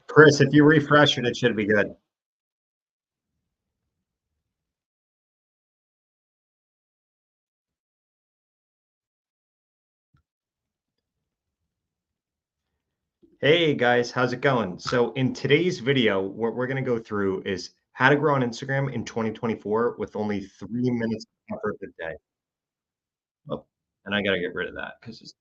Chris, if you refresh it, it should be good. Hey guys, how's it going? So in today's video, what we're going to go through is how to grow on Instagram in 2024 with only 3 minutes of effort a day. Oh, and I got to get rid of that because it's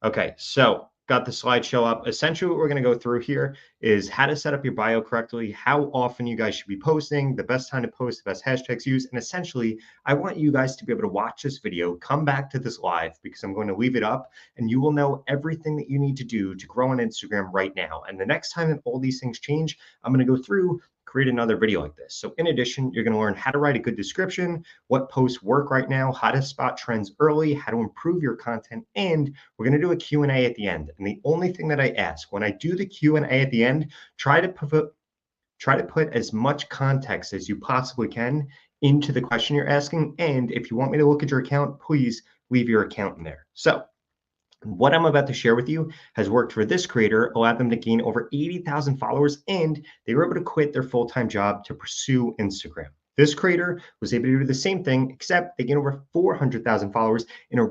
okay, so got the slideshow up. Essentially, what we're going to go through here is how to set up your bio correctly, how often you guys should be posting, the best time to post, the best hashtags used. And essentially, I want you guys to be able to watch this video, come back to this live because I'm going to leave it up and you will know everything that you need to do to grow on Instagram right now. And the next time that all these things change, I'm going to go through, create another video like this. So in addition, you're going to learn how to write a good description, what posts work right now, how to spot trends early, how to improve your content, and we're going to do a Q&A at the end. And the only thing that I ask when I do the Q&A at the end, try to put as much context as you possibly can into the question you're asking. And if you want me to look at your account, please leave your account in there. So what I'm about to share with you has worked for this creator, allowed them to gain over 80,000 followers, and they were able to quit their full-time job to pursue Instagram. This creator was able to do the same thing, except they gained over 400,000 followers in a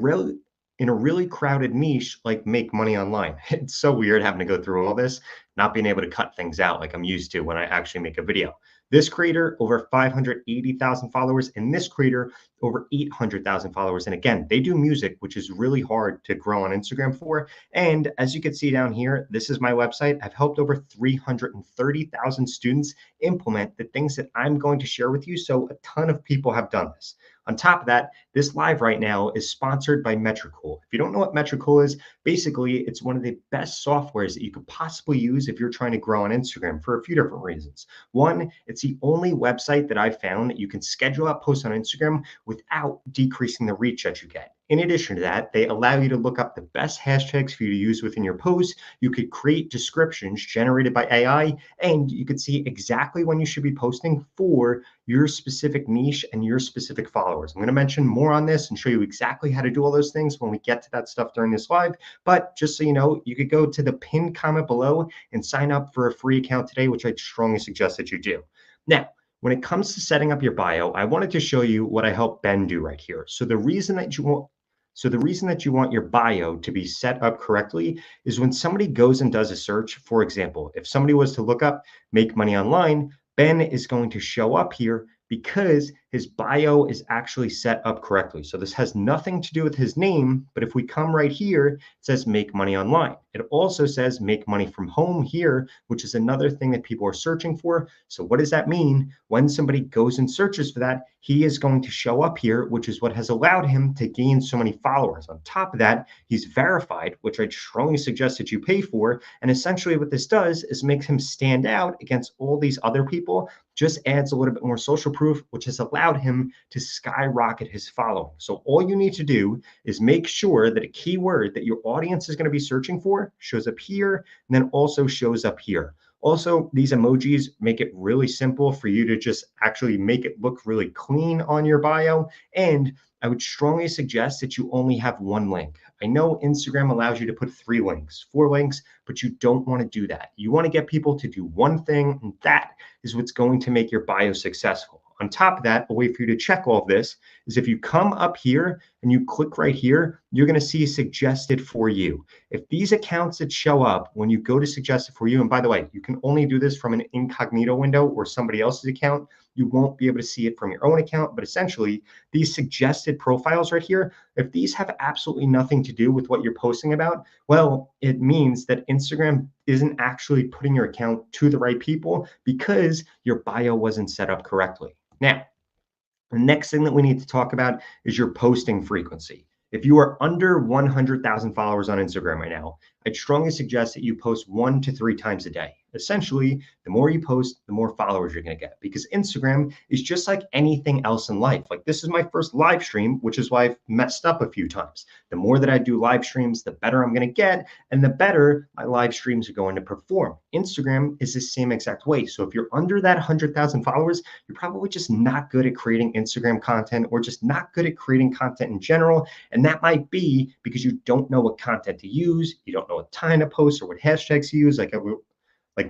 really crowded niche like make money online. It's so weird having to go through all this, not being able to cut things out like I'm used to when I actually make a video. This creator, over 580,000 followers, and this creator, over 800,000 followers. And again, they do music, which is really hard to grow on Instagram for. And as you can see down here, this is my website. I've helped over 330,000 students implement the things that I'm going to share with you. So a ton of people have done this. On top of that, this live right now is sponsored by Metricool. If you don't know what Metricool is, basically it's one of the best softwares that you could possibly use if you're trying to grow on Instagram for a few different reasons. One, it's the only website that I've found that you can schedule out posts on Instagram without decreasing the reach that you get. In addition to that, they allow you to look up the best hashtags for you to use within your posts. You could create descriptions generated by AI, and you could see exactly when you should be posting for your specific niche and your specific followers. I'm going to mention more on this and show you exactly how to do all those things when we get to that stuff during this live. But just so you know, you could go to the pinned comment below and sign up for a free account today, which I strongly suggest that you do. Now, when it comes to setting up your bio, I wanted to show you what I helped Ben do right here. So the reason that you want your bio to be set up correctly is when somebody goes and does a search. For example, if somebody was to look up make money online, Ben is going to show up here because his bio is actually set up correctly. So this has nothing to do with his name, but if we come right here, it says make money online. It also says make money from home here, which is another thing that people are searching for. So what does that mean? When somebody goes and searches for that, he is going to show up here, which is what has allowed him to gain so many followers. On top of that, he's verified, which I strongly suggest that you pay for. And essentially what this does is makes him stand out against all these other people, just adds a little bit more social proof, which has allowed him to skyrocket his following. So all you need to do is make sure that a keyword that your audience is going to be searching for shows up here and then also shows up here. Also, these emojis make it really simple for you to just actually make it look really clean on your bio. And I would strongly suggest that you only have one link. I know Instagram allows you to put 3 links, 4 links, but you don't want to do that. You want to get people to do one thing, and that is what's going to make your bio successful. On top of that, a way for you to check all of this is if you come up here and you click right here, you're going to see suggested for you. If these accounts that show up when you go to suggested for you, and by the way, you can only do this from an incognito window or somebody else's account. You won't be able to see it from your own account, but essentially these suggested profiles right here, if these have absolutely nothing to do with what you're posting about, well, it means that Instagram isn't actually putting your account to the right people because your bio wasn't set up correctly. Now, the next thing that we need to talk about is your posting frequency. If you are under 100,000 followers on Instagram right now, I'd strongly suggest that you post 1 to 3 times a day. Essentially, the more you post, the more followers you're going to get because Instagram is just like anything else in life. Like this is my first live stream, which is why I've messed up a few times. The more that I do live streams, the better I'm going to get and the better my live streams are going to perform. Instagram is the same exact way. So if you're under that 100,000 followers, you're probably just not good at creating Instagram content or just not good at creating content in general. And that might be because you don't know what content to use, you don't know know what time to post or what hashtags to use, like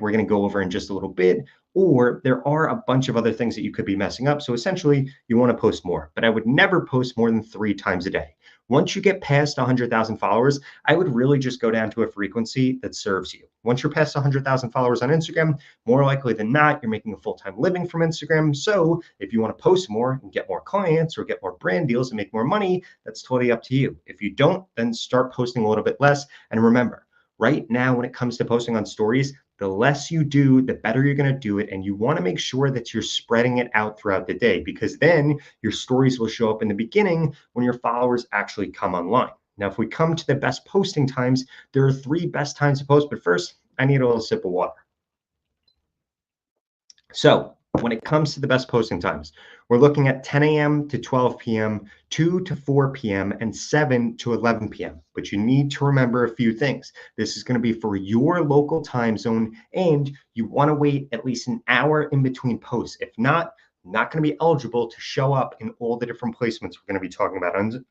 we're going to go over in just a little bit. Or there are a bunch of other things that you could be messing up. So essentially, you want to post more, but I would never post more than 3 times a day. Once you get past 100,000 followers, I would really just go down to a frequency that serves you. Once you're past 100,000 followers on Instagram, more likely than not, you're making a full-time living from Instagram. So if you want to post more and get more clients or get more brand deals and make more money, that's totally up to you. If you don't, then start posting a little bit less. And remember, right now, when it comes to posting on stories, the less you do, the better you're going to do it. And you want to make sure that you're spreading it out throughout the day, because then your stories will show up in the beginning when your followers actually come online. Now, if we come to the best posting times, there are 3 best times to post. But first, I need a little sip of water. So when it comes to the best posting times, we're looking at 10 a.m. to 12 p.m., 2 to 4 p.m., and 7 to 11 p.m. But you need to remember a few things. This is going to be for your local time zone, and you want to wait at least an hour in between posts. If not, not going to be eligible to show up in all the different placements we're going to be talking about on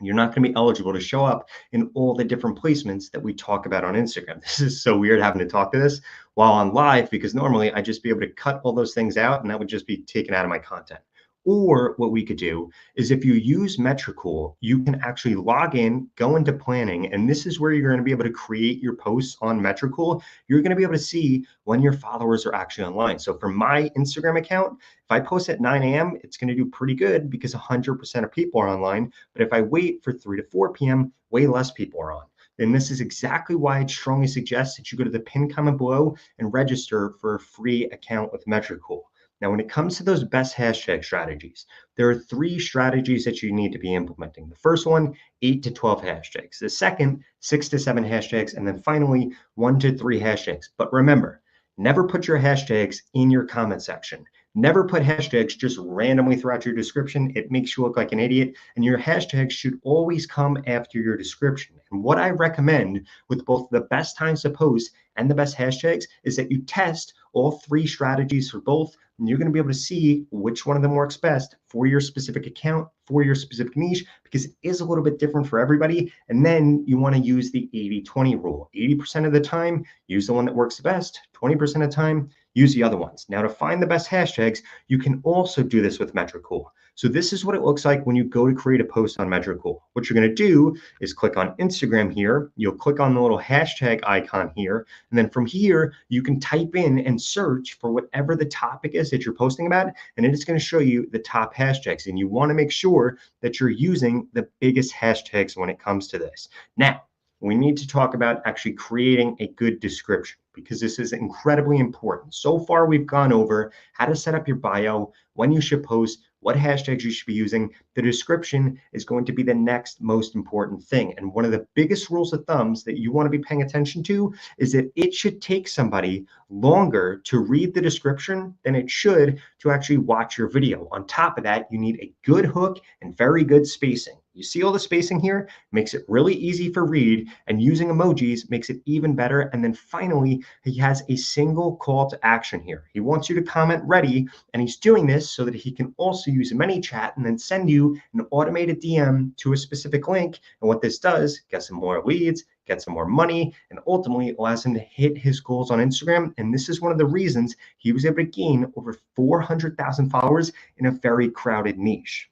you're not going to be eligible to show up in all the different placements that we talk about on Instagram. This is so weird having to talk to this while on live, because normally I'd just be able to cut all those things out and that would just be taken out of my content. Or what we could do is, if you use Metricool, you can actually log in, go into planning, and this is where you're going to be able to create your posts on Metricool. You're going to be able to see when your followers are actually online. So for my Instagram account, if I post at 9 a.m., it's going to do pretty good because 100% of people are online. But if I wait for 3 to 4 p.m., way less people are on. And this is exactly why I'd strongly suggest that you go to the pinned comment below and register for a free account with Metricool. Now, when it comes to those best hashtag strategies, there are 3 strategies that you need to be implementing. The first one, 8 to 12 hashtags. The second, 6 to 7 hashtags. And then finally, 1 to 3 hashtags. But remember, never put your hashtags in your comment section. Never put hashtags just randomly throughout your description. It makes you look like an idiot. And your hashtags should always come after your description. And what I recommend with both the best times to post and the best hashtags is that you test all 3 strategies for both, and you're going to be able to see which one of them works best for your specific account, for your specific niche, because it is a little bit different for everybody. And then you want to use the 80-20 rule. 80% of the time, use the one that works best. 20% of the time, use the other ones. Now, to find the best hashtags, you can also do this with Metricool. So this is what it looks like when you go to create a post on Metricool. What you're going to do is click on Instagram here. You'll click on the little hashtag icon here. And then from here, you can type in and search for whatever the topic is that you're posting about. And it is going to show you the top hashtags. And you want to make sure that you're using the biggest hashtags when it comes to this. Now, we need to talk about actually creating a good description, because this is incredibly important. So far, we've gone over how to set up your bio, when you should post, what hashtags you should be using. The description is going to be the next most important thing. And one of the biggest rules of thumbs that you want to be paying attention to is that it should take somebody longer to read the description than it should to actually watch your video. On top of that, you need a good hook and very good spacing. You see all the spacing here? Makes it really easy for read, and using emojis makes it even better. And then finally, he has a single call to action here. He wants you to comment ready, and he's doing this so that he can also use ManyChat and then send you an automated DM to a specific link. And what this does, gets him more leads, gets him more money, and ultimately allows him to hit his goals on Instagram. And this is one of the reasons he was able to gain over 400,000 followers in a very crowded niche.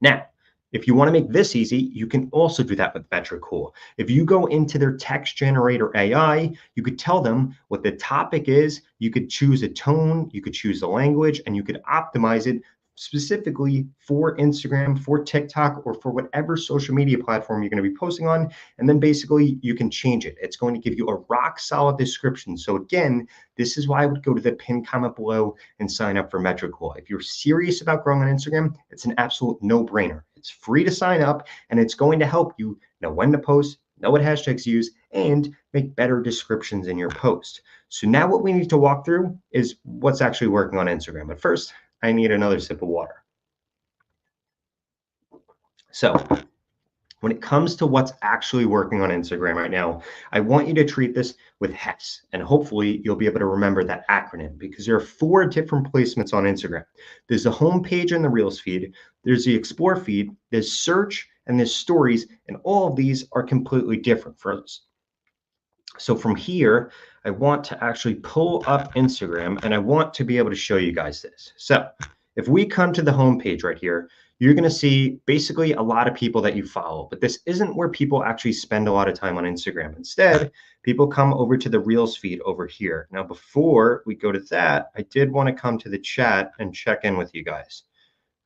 Now, if you want to make this easy, you can also do that with Metricool. If you go into their text generator AI, you could tell them what the topic is. You could choose a tone, you could choose a language, and you could optimize it specifically for Instagram, for TikTok, or for whatever social media platform you're going to be posting on. And then basically you can change it. It's going to give you a rock solid description. So again, this is why I would go to the pinned comment below and sign up for Metricool. If you're serious about growing on Instagram, it's an absolute no-brainer. It's free to sign up, and it's going to help you know when to post, know what hashtags to use, and make better descriptions in your post. So now what we need to walk through is what's actually working on Instagram. But first, I need another sip of water. So when it comes to what's actually working on Instagram right now, I want you to treat this with HEX, and hopefully you'll be able to remember that acronym, because there are 4 different placements on Instagram. There's the home page and the Reels feed, there's the Explore feed, there's search, and there's stories, and all of these are completely different for us. So from here, I want to actually pull up Instagram and I want to be able to show you guys this. So if we come to the home page right here, you're going to see basically a lot of people that you follow, but this isn't where people actually spend a lot of time on Instagram. Instead, people come over to the Reels feed over here. Now, before we go to that, I did want to come to the chat and check in with you guys.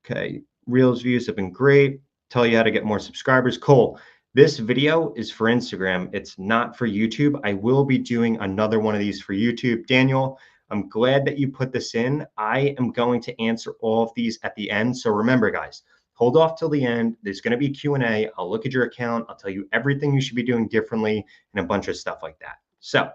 Okay, Reels views have been great. Tell you how to get more subscribers. Cole, this video is for Instagram. It's not for YouTube. I will be doing another one of these for YouTube. Daniel, I'm glad that you put this in. I am going to answer all of these at the end. So remember, guys, hold off till the end. There's going to be Q&A. I'll look at your account. I'll tell you everything you should be doing differently and a bunch of stuff like that. So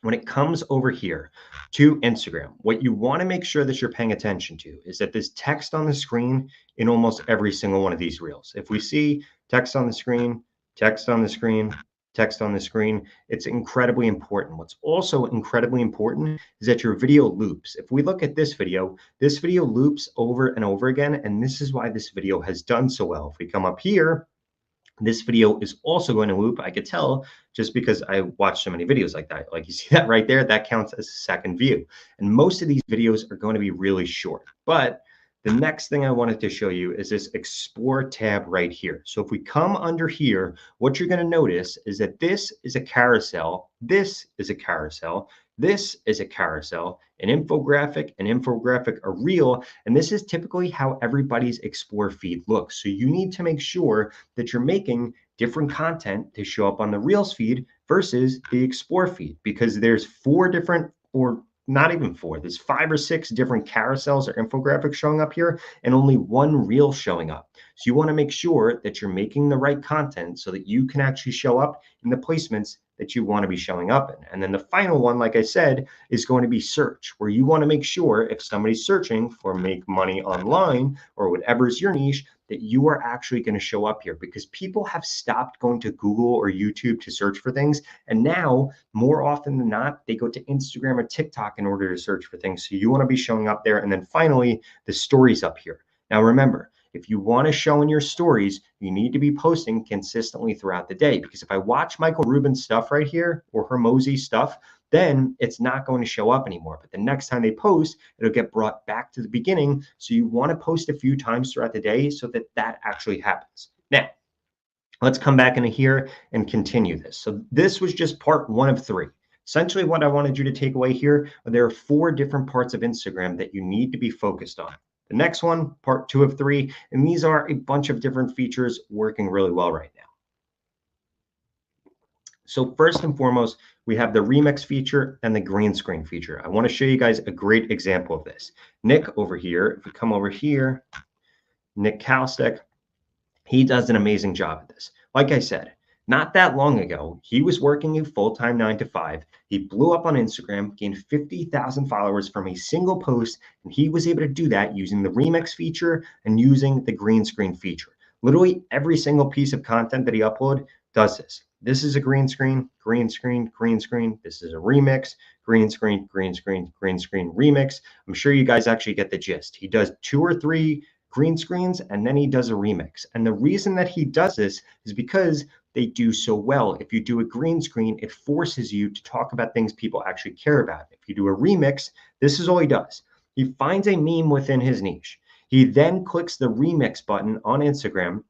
when it comes over here to Instagram, what you want to make sure that you're paying attention to is that there's text on the screen in almost every single one of these reels. If we see text on the screen, text on the screen, text on the screen, it's incredibly important. What's also incredibly important is that your video loops. If we look at this video loops over and over again, and this is why this video has done so well. If we come up here, this video is also going to loop. I could tell just because I watch so many videos like that. Like you see that right there, that counts as a second view. And most of these videos are going to be really short. But the next thing I wanted to show you is this Explore tab right here. So if we come under here, what you're going to notice is that this is a carousel, this is a carousel, this is a carousel, an infographic, a reel, and this is typically how everybody's Explore feed looks. So you need to make sure that you're making different content to show up on the Reels feed versus the Explore feed, because there's four different, or not even four, there's 5 or 6 different carousels or infographics showing up here and only one reel showing up. So you want to make sure that you're making the right content so that you can actually show up in the placements that you want to be showing up in. And then the final one, like I said, is going to be search, where you want to make sure if somebody's searching for make money online or whatever is your niche, that you are actually going to show up here, because people have stopped going to Google or YouTube to search for things. And now, more often than not, they go to Instagram or TikTok in order to search for things. So you want to be showing up there. And then finally, the stories up here. Now, remember, if you want to show in your stories, you need to be posting consistently throughout the day. Because if I watch Michael Rubin's stuff right here or Hermosi stuff, then it's not going to show up anymore. But the next time they post, it'll get brought back to the beginning. So you want to post a few times throughout the day so that that actually happens. Now, let's come back into here and continue this. So this was just part 1 of 3. Essentially, what I wanted you to take away here, there are 4 different parts of Instagram that you need to be focused on. The next one, part 2 of 3, and these are a bunch of different features working really well right now. So first and foremost, we have the remix feature and the green screen feature. I want to show you guys a great example of this. Nick over here, if we come over here, Nick Kalstek, he does an amazing job at this. Like I said, not that long ago, he was working a full-time 9 to 5. He blew up on Instagram, gained 50,000 followers from a single post, and he was able to do that using the remix feature and using the green screen feature. Literally every single piece of content that he uploads does this. This is a green screen, green screen, green screen. This is a remix, green screen, green screen, green screen, remix. I'm sure you guys actually get the gist. He does 2 or 3 green screens and then he does a remix. And the reason that he does this is because they do so well. If you do a green screen, it forces you to talk about things people actually care about. If you do a remix, this is all he does. He finds a meme within his niche. He then clicks the remix button on Instagram.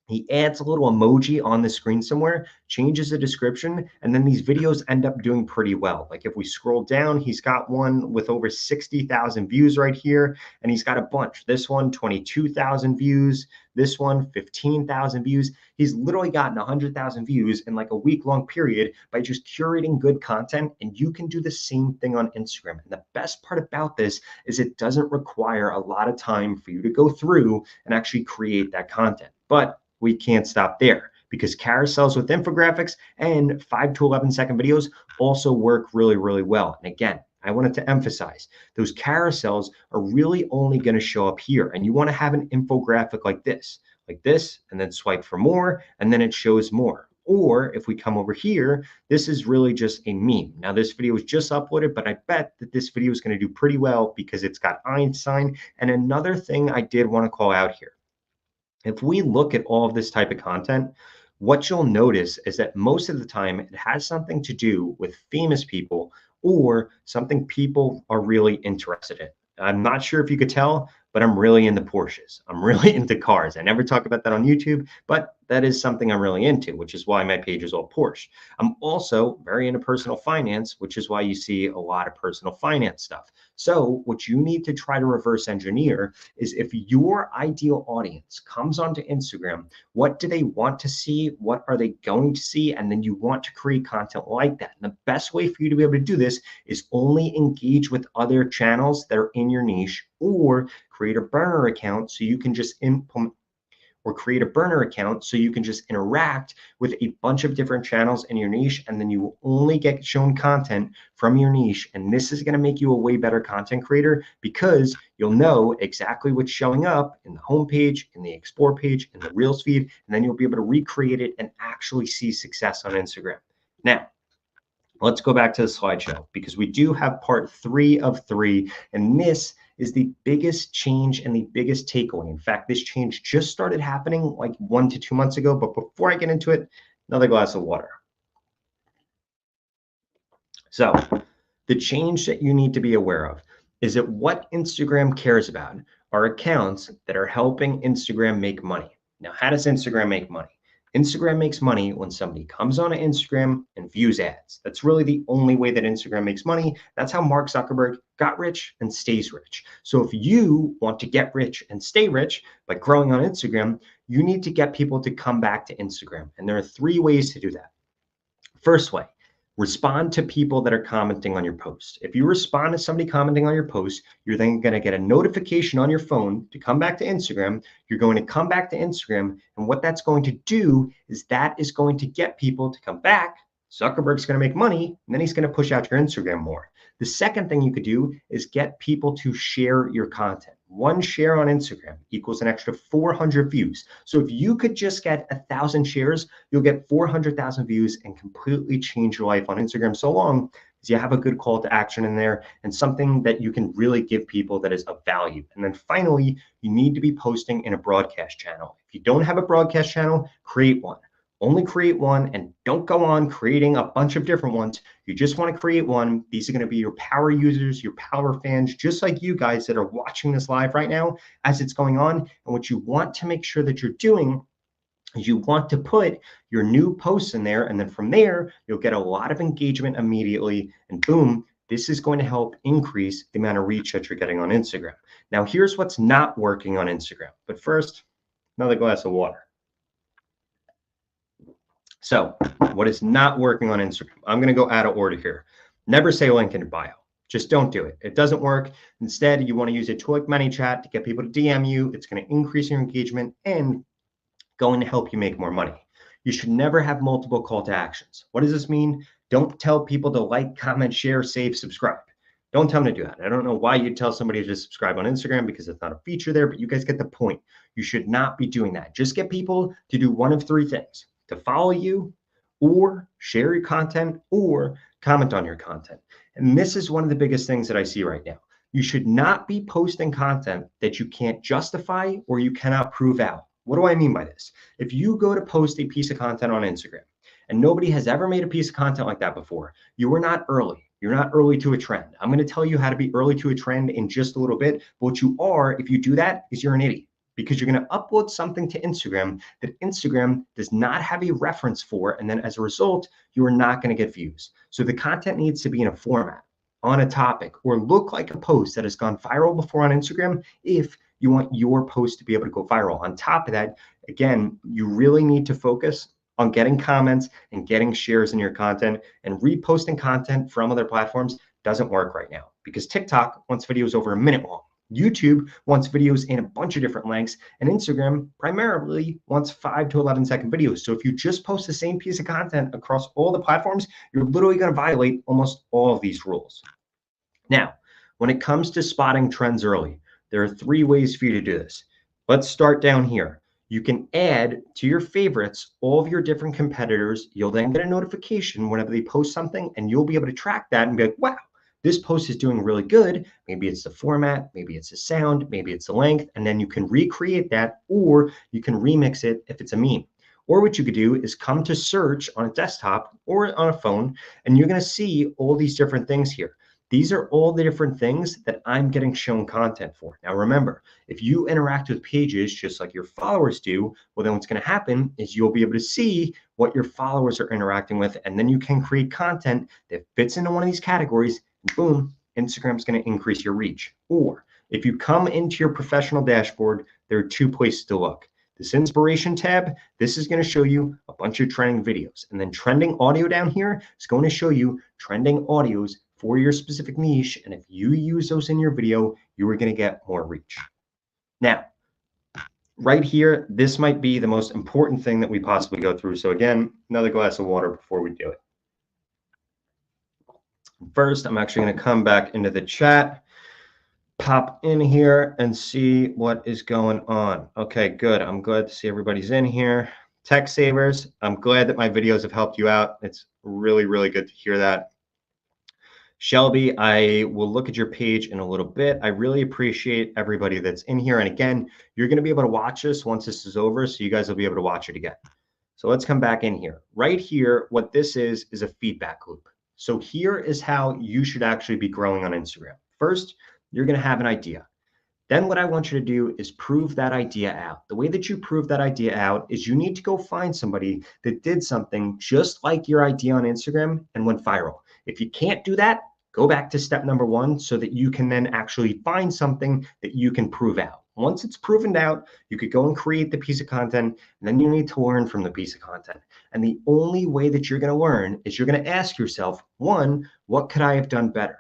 He adds a little emoji on the screen somewhere, changes the description, and then these videos end up doing pretty well. Like if we scroll down, he's got one with over 60,000 views right here, and he's got a bunch. This one, 22,000 views. This one, 15,000 views. He's literally gotten 100,000 views in like a week-long period by just curating good content, and you can do the same thing on Instagram. And the best part about this is it doesn't require a lot of time for you to go through and actually create that content. But we can't stop there, because carousels with infographics and 5 to 11-second videos also work really, really well. And again, I wanted to emphasize those carousels are really only going to show up here. And you want to have an infographic like this, and then swipe for more, and then it shows more. Or if we come over here, this is really just a meme. Now, this video was just uploaded, but I bet that this video is going to do pretty well because it's got Einstein. And another thing I did want to call out here, If we look at all of this type of content, what you'll notice is that most of the time it has something to do with famous people or something people are really interested in. I'm not sure if you could tell, but I'm really into Porsches. I'm really into cars. I never talk about that on YouTube, but that is something I'm really into, which is why my page is all Porsche. I'm also very into personal finance, which is why you see a lot of personal finance stuff. So, what you need to try to reverse engineer is if your ideal audience comes onto Instagram, what do they want to see? What are they going to see? And then you want to create content like that. And the best way for you to be able to do this is only engage with other channels that are in your niche, or create a burner account so you can just implement or create a burner account so you can just interact with a bunch of different channels in your niche, and then you will only get shown content from your niche. And this is going to make you a way better content creator because you'll know exactly what's showing up in the homepage, in the explore page, in the reels feed, and then you'll be able to recreate it and actually see success on Instagram. Now, let's go back to the slideshow because we do have part 3 of 3, and this is the biggest change and the biggest takeaway. In fact, this change just started happening like 1 to 2 months ago, but before I get into it, another glass of water. So, the change that you need to be aware of is that what Instagram cares about are accounts that are helping Instagram make money. Now, how does Instagram make money? Instagram makes money when somebody comes on Instagram and views ads. That's really the only way that Instagram makes money. That's how Mark Zuckerberg got rich and stays rich. So if you want to get rich and stay rich by growing on Instagram, you need to get people to come back to Instagram. And there are 3 ways to do that. First way, respond to people that are commenting on your post. If you respond to somebody commenting on your post, you're then going to get a notification on your phone to come back to Instagram. You're going to come back to Instagram. And what that's going to do is that is going to get people to come back. Zuckerberg's going to make money, and then he's going to push out your Instagram more. The second thing you could do is get people to share your content. One share on Instagram equals an extra 400 views. So if you could just get 1,000 shares, you'll get 400,000 views and completely change your life on Instagram, so long as you have a good call to action in there and something that you can really give people that is of value. And then finally, you need to be posting in a broadcast channel. If you don't have a broadcast channel, create one. Only create one and don't go on creating a bunch of different ones. You just want to create one. These are going to be your power users, your power fans, just like you guys that are watching this live right now as it's going on. And what you want to make sure that you're doing is you want to put your new posts in there. And then from there, you'll get a lot of engagement immediately. And boom, this is going to help increase the amount of reach that you're getting on Instagram. Now, here's what's not working on Instagram. But first, another glass of water. So what is not working on Instagram? I'm going to go out of order here. Never say link in your bio. Just don't do it. It doesn't work. Instead, you want to use a tool like ManyChat to get people to DM you. It's going to increase your engagement and going to help you make more money. You should never have multiple call to actions. What does this mean? Don't tell people to like, comment, share, save, subscribe. Don't tell them to do that. I don't know why you'd tell somebody to just subscribe on Instagram because it's not a feature there, but you guys get the point. You should not be doing that. Just get people to do one of 3 things: to follow you, or share your content, or comment on your content. And this is one of the biggest things that I see right now. You should not be posting content that you can't justify or you cannot prove out. What do I mean by this? If you go to post a piece of content on Instagram and nobody has ever made a piece of content like that before, you are not early. You're not early to a trend. I'm going to tell you how to be early to a trend in just a little bit. But what you are, if you do that, is you're an idiot, because you're going to upload something to Instagram that Instagram does not have a reference for. And then as a result, you are not going to get views. So the content needs to be in a format, on a topic, or look like a post that has gone viral before on Instagram if you want your post to be able to go viral. On top of that, again, you really need to focus on getting comments and getting shares in your content, and reposting content from other platforms doesn't work right now because TikTok wants videos over a minute long. YouTube wants videos in a bunch of different lengths, and Instagram primarily wants 5 to 11-second videos. So if you just post the same piece of content across all the platforms, you're literally going to violate almost all of these rules. Now, when it comes to spotting trends early, there are 3 ways for you to do this. Let's start down here. You can add to your favorites all of your different competitors. You'll then get a notification whenever they post something, and you'll be able to track that and be like, wow, this post is doing really good. Maybe it's the format, maybe it's the sound, maybe it's the length, and then you can recreate that, or you can remix it if it's a meme. Or what you could do is come to search on a desktop or on a phone, and you're going to see all these different things here. These are all the different things that I'm getting shown content for. Now, remember, if you interact with pages just like your followers do, well, then what's going to happen is you'll be able to see what your followers are interacting with, and then you can create content that fits into one of these categories, and boom, Instagram's going to increase your reach. Or if you come into your professional dashboard, there are two places to look. This inspiration tab, this is going to show you a bunch of trending videos. And then trending audio down here is going to show you trending audios for your specific niche. And if you use those in your video, you are going to get more reach. Now, right here, this might be the most important thing that we possibly go through. So again, another glass of water before we do it. First, I'm actually going to come back into the chat, pop in here and see what is going on. Okay, good. I'm glad to see everybody's in here. Tech savers, I'm glad that my videos have helped you out. It's really, really good to hear that. Shelby, I will look at your page in a little bit. I really appreciate everybody that's in here. And again, you're going to be able to watch this once this is over, so you guys will be able to watch it again. So let's come back in here. Right here, what this is a feedback loop. So here is how you should actually be growing on Instagram. First, you're going to have an idea. Then what I want you to do is prove that idea out. The way that you prove that idea out is you need to go find somebody that did something just like your idea on Instagram and went viral. If you can't do that, go back to step number one so that you can then actually find something that you can prove out. Once it's proven out, you could go and create the piece of content, and then you need to learn from the piece of content. And the only way that you're going to learn is you're going to ask yourself, one, what could I have done better?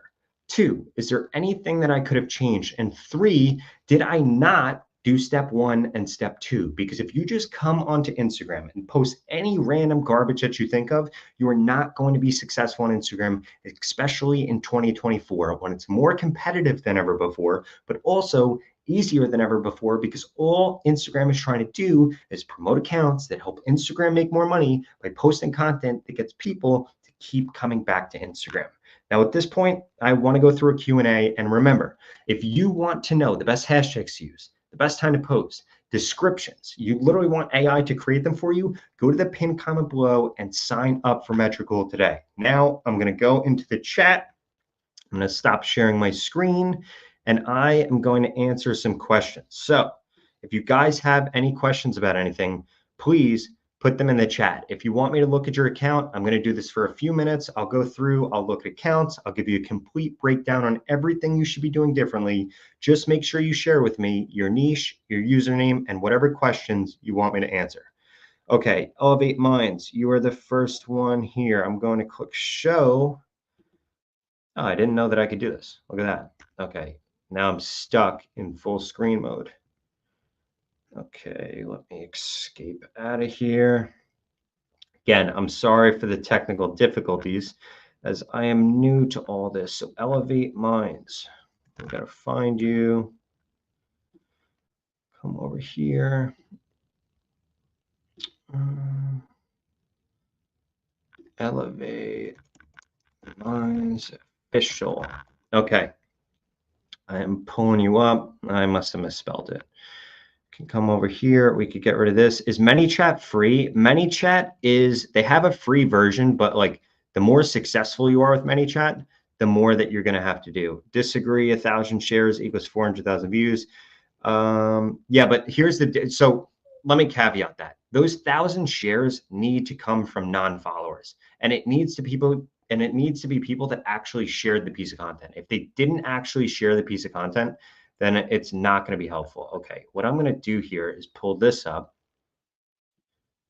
Two, is there anything that I could have changed? And three, did I not do step one and step two? Because if you just come onto Instagram and post any random garbage that you think of, you are not going to be successful on Instagram, especially in 2024 when it's more competitive than ever before, but also easier than ever before, because all Instagram is trying to do is promote accounts that help Instagram make more money by posting content that gets people to keep coming back to Instagram. Now, at this point, I want to go through a Q&A. And remember, if you want to know the best hashtags to use, the best time to post, descriptions, you literally want AI to create them for you, go to the pinned comment below and sign up for Metricool today. Now, I'm going to go into the chat. I'm going to stop sharing my screen, and I am going to answer some questions. So if you guys have any questions about anything, please put them in the chat. If you want me to look at your account, I'm going to do this for a few minutes. I'll go through, I'll look at accounts. I'll give you a complete breakdown on everything you should be doing differently. Just make sure you share with me your niche, your username, and whatever questions you want me to answer. Okay, Elevate Minds, you are the first one here. I'm going to click show. Oh, I didn't know that I could do this. Look at that. Okay, now I'm stuck in full screen mode. Okay, let me escape out of here. Again, I'm sorry for the technical difficulties as I am new to all this. So Elevate Minds, I'm gonna find you. Come over here. Elevate Minds Official. Okay, I am pulling you up. I must have misspelled it. Can come over here. We could get rid of this. Is ManyChat free? ManyChat is, they have a free version, but like the more successful you are with ManyChat, the more that you're going to have to do. Disagree, 1,000 shares equals 400,000 views. Yeah, but here's the, so let me caveat that. Those 1,000 shares need to come from non-followers, and it needs to be people that actually shared the piece of content. If they didn't actually share the piece of content, then it's not going to be helpful. Okay, what I'm going to do here is pull this up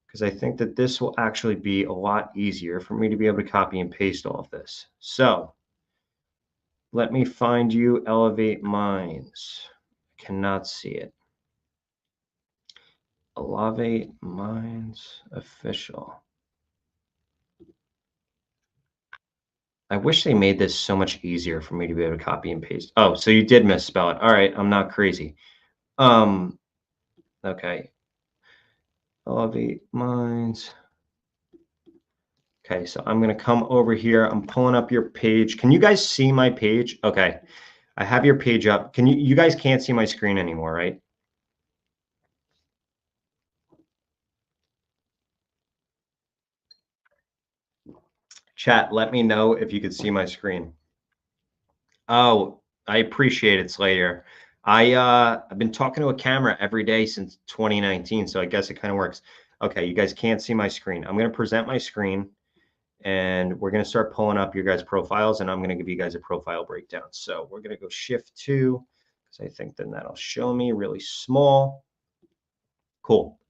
because I think that this will actually be a lot easier for me to be able to copy and paste all of this. So let me find you, Elevate Minds. I cannot see it. Elevate Minds Official. I wish they made this so much easier for me to be able to copy and paste. Oh, so you did misspell it. All right, I'm not crazy. Okay. Elevate Minds. Okay, so I'm gonna come over here. I'm pulling up your page. Can you guys see my page? Okay, I have your page up. Can you guys can't see my screen anymore, right? Chat, let me know if you could see my screen. Oh, I appreciate it, Slater. I've been talking to a camera every day since 2019, so I guess it kind of works. Okay, you guys can't see my screen. I'm gonna present my screen and we're gonna start pulling up your guys' profiles, and I'm gonna give you guys a profile breakdown. So we're gonna go shift two, because I think then that'll show me really small. Cool.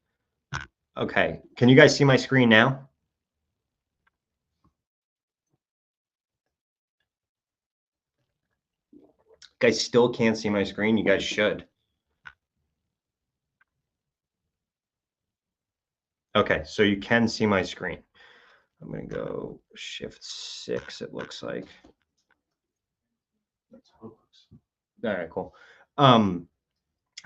Okay, can you guys see my screen now? You guys still can't see my screen. You guys should. Okay, so you can see my screen. I'm gonna go shift six, it looks like. All right, cool. Um,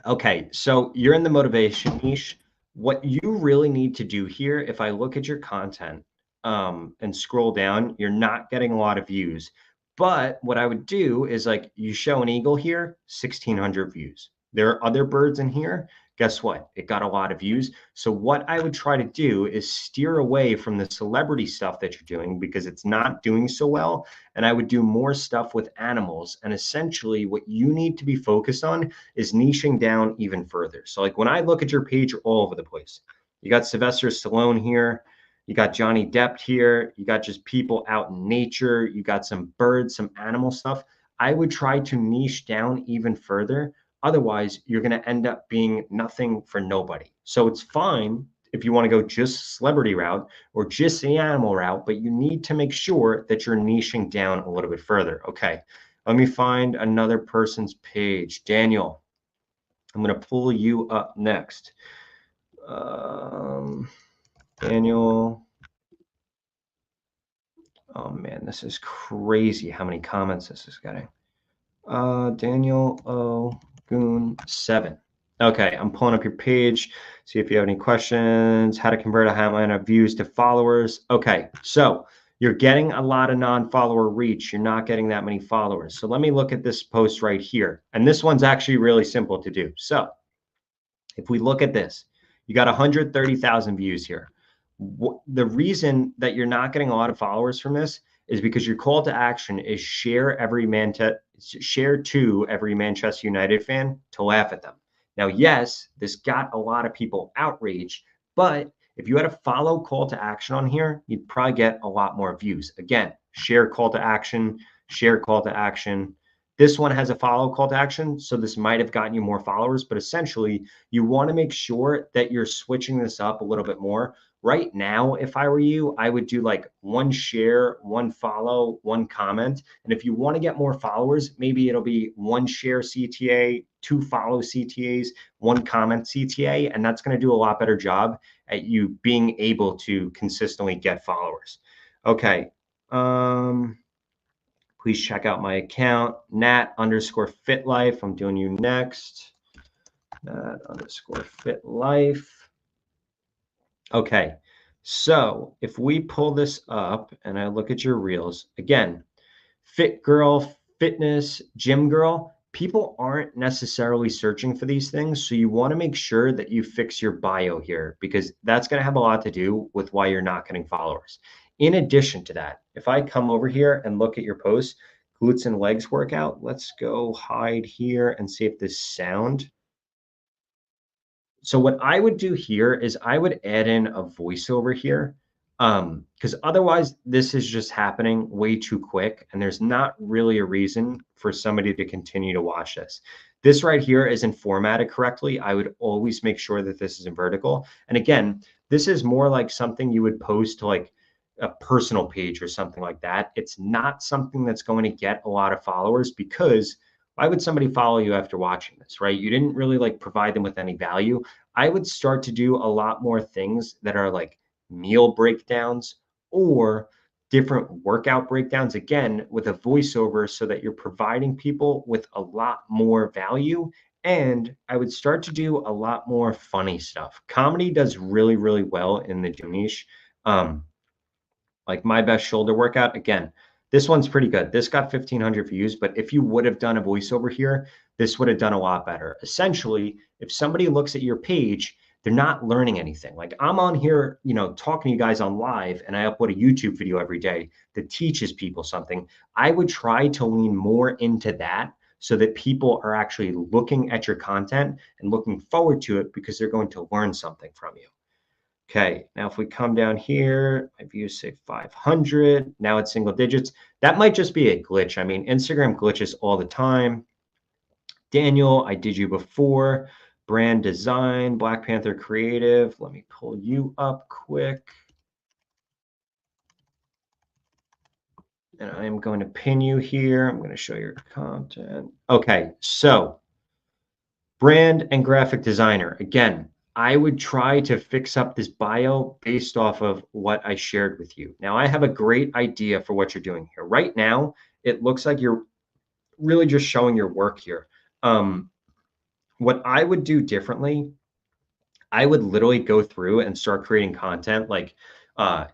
okay, so you're in the motivation niche. What you really need to do here, if I look at your content and scroll down, you're not getting a lot of views. But what I would do is like you show an eagle here, 1,600 views. There are other birds in here. Guess what? It got a lot of views. So what I would try to do is steer away from the celebrity stuff that you're doing because it's not doing so well. And I would do more stuff with animals. And essentially what you need to be focused on is niching down even further. So like when I look at your page, you're all over the place. You got Sylvester Stallone here. You got Johnny Depp here. You got just people out in nature. You got some birds, some animal stuff. I would try to niche down even further. Otherwise, you're going to end up being nothing for nobody. So it's fine if you want to go just celebrity route or just the animal route, but you need to make sure that you're niching down a little bit further. Okay, let me find another person's page. Daniel, I'm going to pull you up next. Um, Daniel. Oh man, this is crazy how many comments this is getting. Daniel O. Goon 7. Okay, I'm pulling up your page. See if you have any questions. How to convert a high amount of views to followers. Okay, so you're getting a lot of non-follower reach. You're not getting that many followers. So let me look at this post right here. And this one's actually really simple to do. So if we look at this, you got 130,000 views here. The reason that you're not getting a lot of followers from this is because your call to action is share to every Manchester United fan to laugh at them. Now, yes, this got a lot of people outraged, but if you had a follow call to action on here, you'd probably get a lot more views. Again, share call to action, share call to action. This one has a follow call to action, so this might have gotten you more followers, but essentially you want to make sure that you're switching this up a little bit more. Right now, if I were you, I would do like one share, one follow, one comment. And if you want to get more followers, maybe it'll be one share CTA, two follow CTAs, one comment CTA, and that's going to do a lot better job at you being able to consistently get followers. Okay. Please check out my account, Nat_FitLife. I'm doing you next. Nat_FitLife. Okay, so if we pull this up and I look at your reels, again, fit girl, fitness, gym girl, people aren't necessarily searching for these things. So you want to make sure that you fix your bio here because that's going to have a lot to do with why you're not getting followers. In addition to that, if I come over here and look at your posts, glutes and legs workout, let's go hide here and see if this sound. So what I would do here is I would add in a voiceover here, because otherwise this is just happening way too quick, and there's not really a reason for somebody to continue to watch this. This right here isn't formatted correctly. I would always make sure that this is in vertical. And again, this is more like something you would post to like a personal page or something like that. It's not something that's going to get a lot of followers because why would somebody follow you after watching this, right? You didn't really like provide them with any value. I would start to do a lot more things that are like meal breakdowns or different workout breakdowns, again, with a voiceover so that you're providing people with a lot more value. And I would start to do a lot more funny stuff. Comedy does really, really well in the do niche. like my best shoulder workout. Again, this one's pretty good. This got 1,500 views, but if you would have done a voiceover here, this would have done a lot better. Essentially, if somebody looks at your page, they're not learning anything. Like I'm on here, talking to you guys on live, and I upload a YouTube video every day that teaches people something. I would try to lean more into that so that people are actually looking at your content and looking forward to it because they're going to learn something from you. Okay, now if we come down here, my views say 500. Now it's single digits. That might just be a glitch. I mean, Instagram glitches all the time. Daniel, I did you before. Brand design, Black Panther creative. Let me pull you up quick. And I am going to pin you here. I'm going to show your content. Okay, so brand and graphic designer. Again, I would try to fix up this bio based off of what I shared with you. Now, I have a great idea for what you're doing here. Right now, it looks like you're really just showing your work here. What I would do differently, I would literally go through and start creating content like,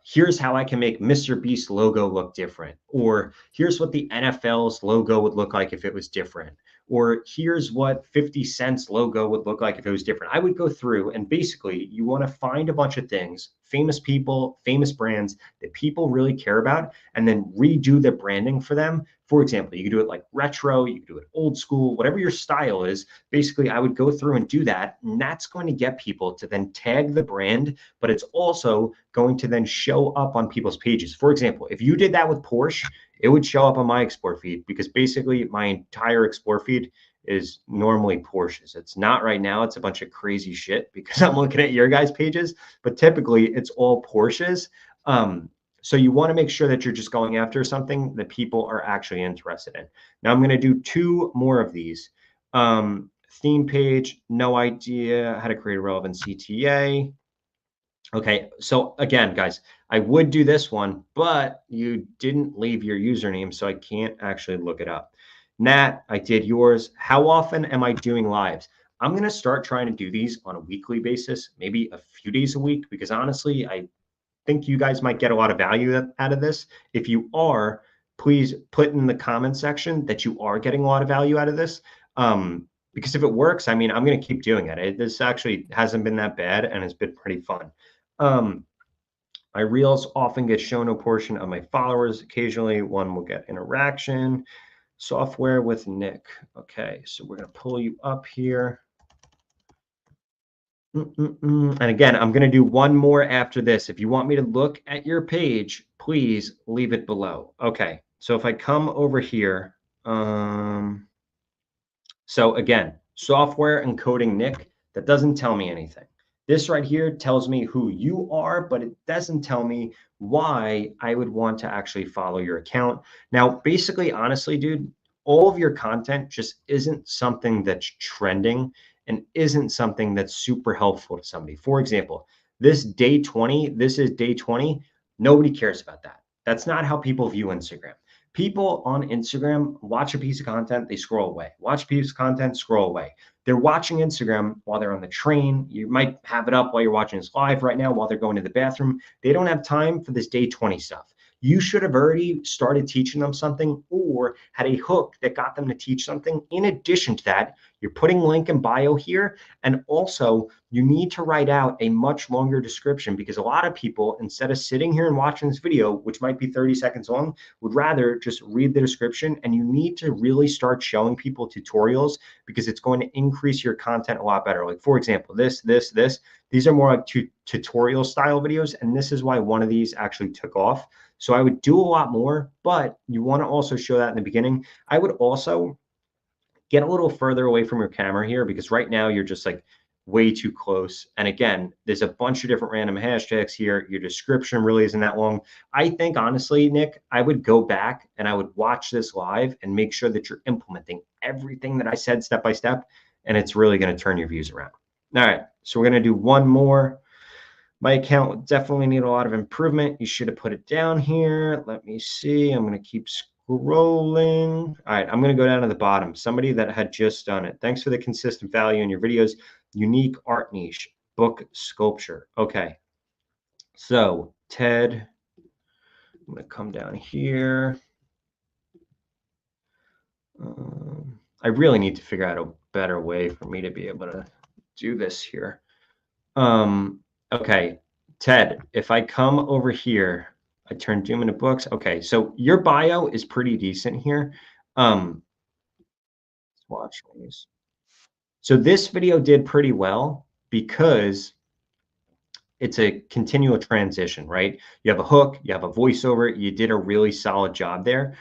here's how I can make Mr. Beast logo look different, or here's what the NFL's logo would look like if it was different, or here's what 50 Cent's logo would look like if it was different. I would go through and basically you want to find a bunch of things, famous people, famous brands that people really care about, and then redo the branding for them. For example, you can do it like retro, you can do it old school, whatever your style is. Basically, I would go through and do that. And that's going to get people to then tag the brand, but it's also going to then show up on people's pages. For example, if you did that with Porsche, it would show up on my Explore feed because basically my entire Explore feed is normally Porsches. It's not right now. It's a bunch of crazy shit because I'm looking at your guys' pages, but typically it's all Porsches. So you want to make sure that you're just going after something that people are actually interested in. Now I'm going to do two more of these. Theme page, no idea how to create a relevant CTA. Okay, so again, guys, I would do this one, but you didn't leave your username, so I can't actually look it up. Nat, I did yours. How often am I doing lives? I'm going to start trying to do these on a weekly basis, maybe a few days a week, because honestly, I think you guys might get a lot of value out of this. If you are, please put in the comment section that you are getting a lot of value out of this. Because if it works, I mean, I'm going to keep doing it. This actually hasn't been that bad and it's been pretty fun. My reels often get shown a portion of my followers. Occasionally, one will get interaction. Software with Nick. Okay, so we're going to pull you up here. And again, I'm going to do one more after this. If you want me to look at your page, please leave it below. Okay, so if I come over here, so again, software encoding Nick, that doesn't tell me anything. This right here tells me who you are, but it doesn't tell me why I would want to actually follow your account. Now, basically, honestly, dude, all of your content just isn't something that's trending and isn't something that's super helpful to somebody. For example, this is day 20. Nobody cares about that. That's not how people view Instagram. People on Instagram watch a piece of content, they scroll away. Watch a piece of content, scroll away. They're watching Instagram while they're on the train. You might have it up while you're watching this live right now while they're going to the bathroom. They don't have time for this day 20 stuff. You should have already started teaching them something or had a hook that got them to teach something. In addition to that, you're putting link in bio here. And also, you need to write out a much longer description because a lot of people, instead of sitting here and watching this video, which might be 30 seconds long, would rather just read the description. And you need to really start showing people tutorials because it's going to increase your content a lot better. Like for example, this, these are more like tutorial style videos. And this is why one of these actually took off. So I would do a lot more, but you want to also show that in the beginning. I would also get a little further away from your camera here because right now you're just like way too close. And again, there's a bunch of different random hashtags here. Your description really isn't that long. I think honestly, Nick, I would go back and I would watch this live and make sure that you're implementing everything that I said step by step. And it's really going to turn your views around. All right, so we're going to do one more. My account will definitely need a lot of improvement. You should have put it down here. Let me see. I'm going to keep scrolling. All right, I'm going to go down to the bottom. Somebody that had just done it. Thanks for the consistent value in your videos. Unique art niche, book sculpture. Okay. So Ted I'm going to come down here. I really need to figure out a better way for me to be able to do this here. Okay, Ted, if I come over here, I turn Doom into books. Okay, so your bio is pretty decent here. Let's watch these. So this video did pretty well because it's a continual transition, right? You have a hook, you have a voiceover, you did a really solid job there.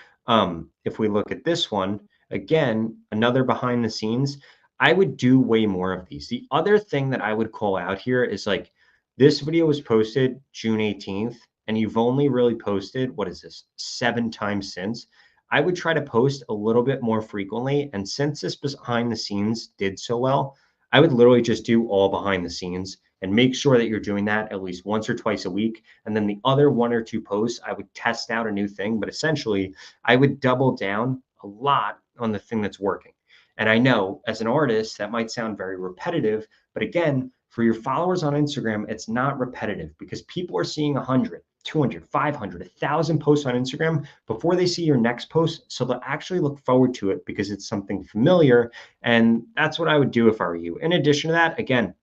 If we look at this one, again, another behind the scenes, I would do way more of these. The other thing that I would call out here is like this video was posted June 18th, and you've only really posted, what is this, 7 times since. I would try to post a little bit more frequently. And since this behind the scenes did so well, I would literally just do all behind the scenes and make sure that you're doing that at least once or twice a week. And then the other 1 or 2 posts, I would test out a new thing, but essentially I would double down a lot on the thing that's working. And I know as an artist, that might sound very repetitive, but again, for your followers on Instagram, it's not repetitive because people are seeing 100, 200, 500, 1,000 posts on Instagram before they see your next post. So they'll actually look forward to it because it's something familiar. And that's what I would do if I were you. In addition to that, again,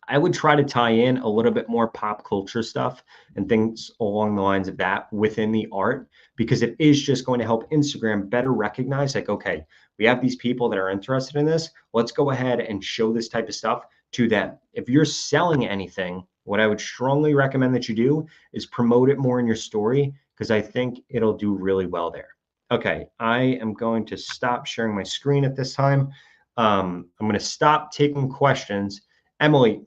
I would try to tie in a little bit more pop culture stuff and things along the lines of that within the art, because it is just going to help Instagram better recognize, like, okay, we have these people that are interested in this. Let's go ahead and show this type of stuff to them. If you're selling anything, what I would strongly recommend that you do is promote it more in your story, because I think it'll do really well there. Okay, I am going to stop sharing my screen at this time. I'm going to stop taking questions. Emily,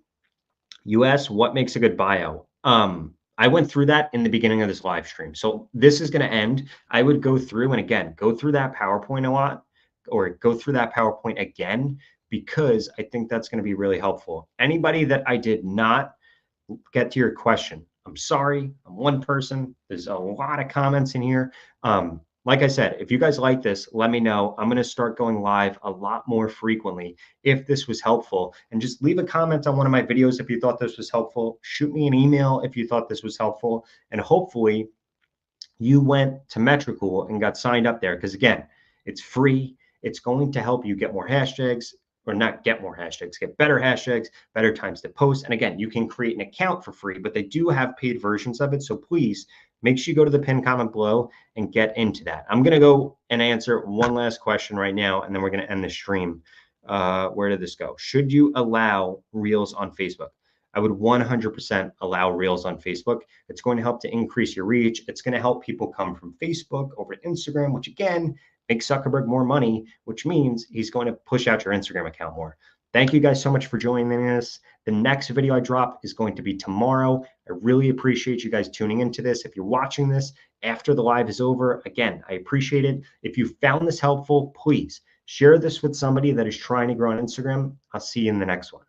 you asked what makes a good bio. I went through that in the beginning of this live stream. So this is going to end. I would go through and again, go through that PowerPoint a lot, or go through that PowerPoint again, because I think that's going to be really helpful. Anybody that I did not get to your question, I'm sorry. I'm one person. There's a lot of comments in here. Like I said, if you guys like this, let me know. I'm going to start going live a lot more frequently if this was helpful. And just leave a comment on one of my videos if you thought this was helpful. Shoot me an email if you thought this was helpful. And hopefully you went to Metricool and got signed up there, because again, it's free. It's going to help you get more hashtags, or not get more hashtags, get better hashtags, better times to post. And again, you can create an account for free, but they do have paid versions of it. So please make sure you go to the pinned comment below and get into that. I'm going to go and answer one last question right now, and then we're going to end the stream. Where did this go? Should you allow Reels on Facebook? I would 100% allow Reels on Facebook. It's going to help to increase your reach. It's going to help people come from Facebook over to Instagram, which again, makes Zuckerberg more money, which means he's going to push out your Instagram account more. Thank you guys so much for joining us. The next video I drop is going to be tomorrow. I really appreciate you guys tuning into this. If you're watching this after the live is over, again, I appreciate it. If you found this helpful, please share this with somebody that is trying to grow on Instagram. I'll see you in the next one.